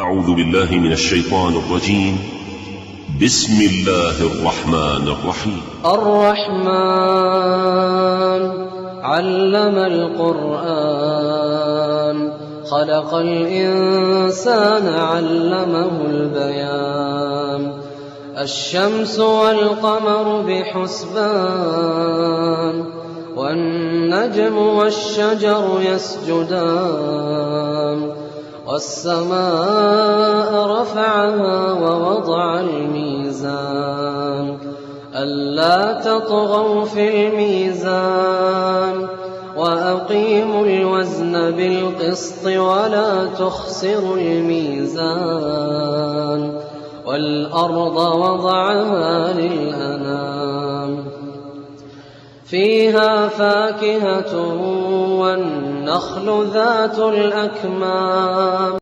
أعوذ بالله من الشيطان الرجيم. بسم الله الرحمن الرحيم. الرحمن علم القرآن خلق الإنسان علمه البيان. الشمس والقمر بحسبان والنجم والشجر يسجدان. والسماء رفعها ووضع الميزان ألا تطغوا في الميزان وأقيموا الوزن بالقسط ولا تخسروا الميزان. والأرض وضعها للأنام فيها فاكهة والنخل ذات الأكمام